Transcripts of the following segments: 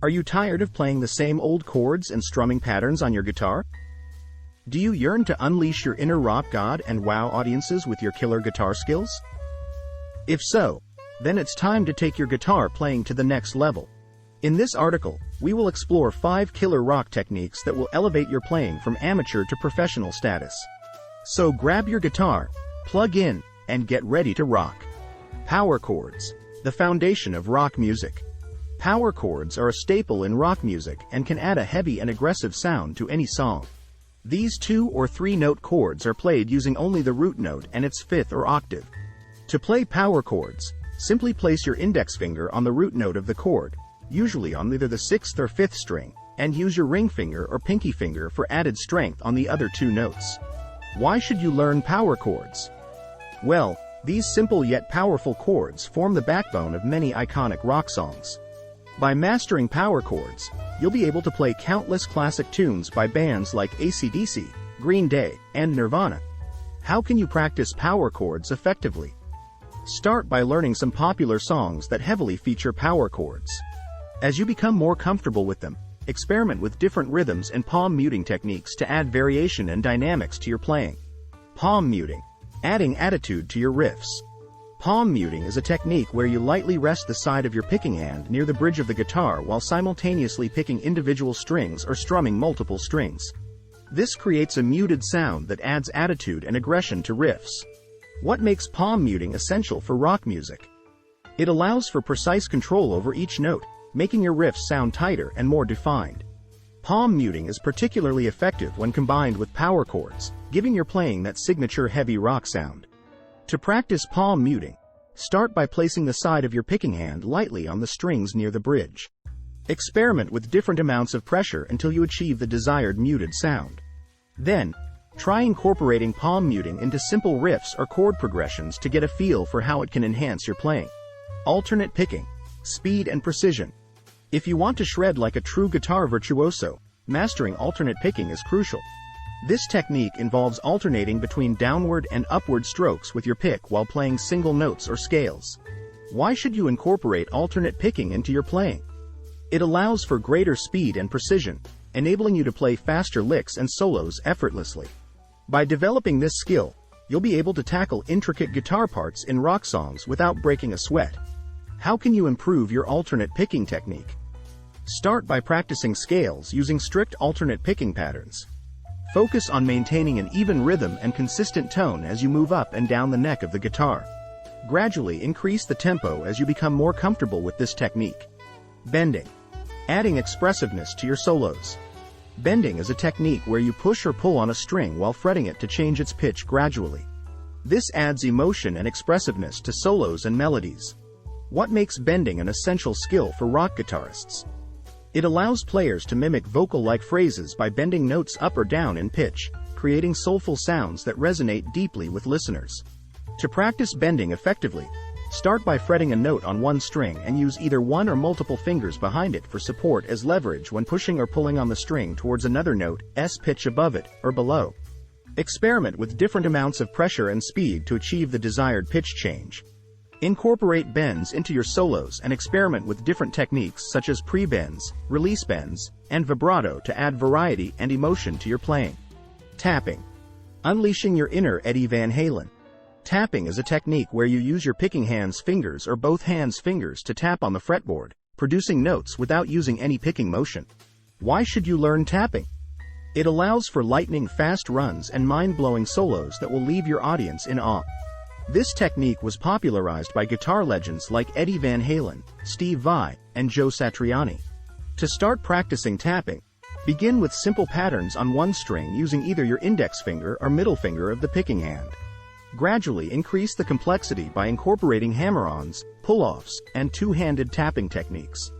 Are you tired of playing the same old chords and strumming patterns on your guitar? Do you yearn to unleash your inner rock god and wow audiences with your killer guitar skills? If so, then it's time to take your guitar playing to the next level. In this article, we will explore 5 killer rock techniques that will elevate your playing from amateur to professional status. So grab your guitar, plug in, and get ready to rock. Power chords, the foundation of rock music. Power chords are a staple in rock music and can add a heavy and aggressive sound to any song. These 2 or 3 note chords are played using only the root note and its fifth or octave. To play power chords, simply place your index finger on the root note of the chord, usually on either the 6th or 5th string, and use your ring finger or pinky finger for added strength on the other 2 notes. Why should you learn power chords? Well, these simple yet powerful chords form the backbone of many iconic rock songs. By mastering power chords, you'll be able to play countless classic tunes by bands like AC/DC, Green Day, and Nirvana. How can you practice power chords effectively? Start by learning some popular songs that heavily feature power chords. As you become more comfortable with them, experiment with different rhythms and palm muting techniques to add variation and dynamics to your playing. Palm muting, adding attitude to your riffs. Palm muting is a technique where you lightly rest the side of your picking hand near the bridge of the guitar while simultaneously picking individual strings or strumming multiple strings. This creates a muted sound that adds attitude and aggression to riffs. What makes palm muting essential for rock music? It allows for precise control over each note, making your riffs sound tighter and more defined. Palm muting is particularly effective when combined with power chords, giving your playing that signature heavy rock sound. To practice palm muting, start by placing the side of your picking hand lightly on the strings near the bridge. Experiment with different amounts of pressure until you achieve the desired muted sound. Then, try incorporating palm muting into simple riffs or chord progressions to get a feel for how it can enhance your playing. Alternate picking, speed and precision. If you want to shred like a true guitar virtuoso, mastering alternate picking is crucial. This technique involves alternating between downward and upward strokes with your pick while playing single notes or scales. Why should you incorporate alternate picking into your playing? It allows for greater speed and precision, enabling you to play faster licks and solos effortlessly. By developing this skill, you'll be able to tackle intricate guitar parts in rock songs without breaking a sweat. How can you improve your alternate picking technique? Start by practicing scales using strict alternate picking patterns. Focus on maintaining an even rhythm and consistent tone as you move up and down the neck of the guitar. Gradually increase the tempo as you become more comfortable with this technique. Bending, adding expressiveness to your solos. Bending is a technique where you push or pull on a string while fretting it to change its pitch gradually. This adds emotion and expressiveness to solos and melodies. What makes bending an essential skill for rock guitarists? It allows players to mimic vocal-like phrases by bending notes up or down in pitch, creating soulful sounds that resonate deeply with listeners. To practice bending effectively, start by fretting a note on one string and use either one or multiple fingers behind it for support as leverage when pushing or pulling on the string towards another note's pitch above it or below. Experiment with different amounts of pressure and speed to achieve the desired pitch change. Incorporate bends into your solos and experiment with different techniques such as pre-bends, release bends, and vibrato to add variety and emotion to your playing. Tapping, unleashing your inner Eddie Van Halen. Tapping is a technique where you use your picking hand's fingers or both hands' fingers to tap on the fretboard, producing notes without using any picking motion. Why should you learn tapping? It allows for lightning fast runs and mind-blowing solos that will leave your audience in awe. This technique was popularized by guitar legends like Eddie Van Halen, Steve Vai, and Joe Satriani. To start practicing tapping, begin with simple patterns on one string using either your index finger or middle finger of the picking hand. Gradually increase the complexity by incorporating hammer-ons, pull-offs, and two-handed tapping techniques.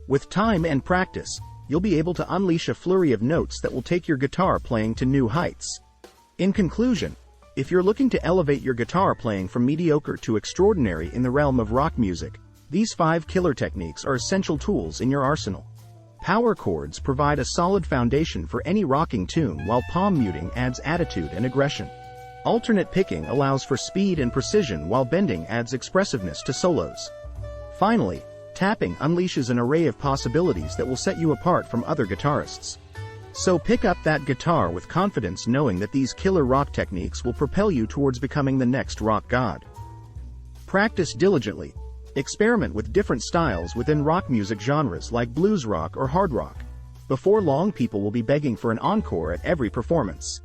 With time and practice, you'll be able to unleash a flurry of notes that will take your guitar playing to new heights. In conclusion, if you're looking to elevate your guitar playing from mediocre to extraordinary in the realm of rock music, these 5 killer techniques are essential tools in your arsenal. Power chords provide a solid foundation for any rocking tune, while palm muting adds attitude and aggression. Alternate picking allows for speed and precision, while bending adds expressiveness to solos. Finally, Tapping unleashes an array of possibilities that will set you apart from other guitarists. So pick up that guitar with confidence, knowing that these killer rock techniques will propel you towards becoming the next rock god. Practice diligently. Experiment with different styles within rock music genres like blues rock or hard rock. Before long, people will be begging for an encore at every performance.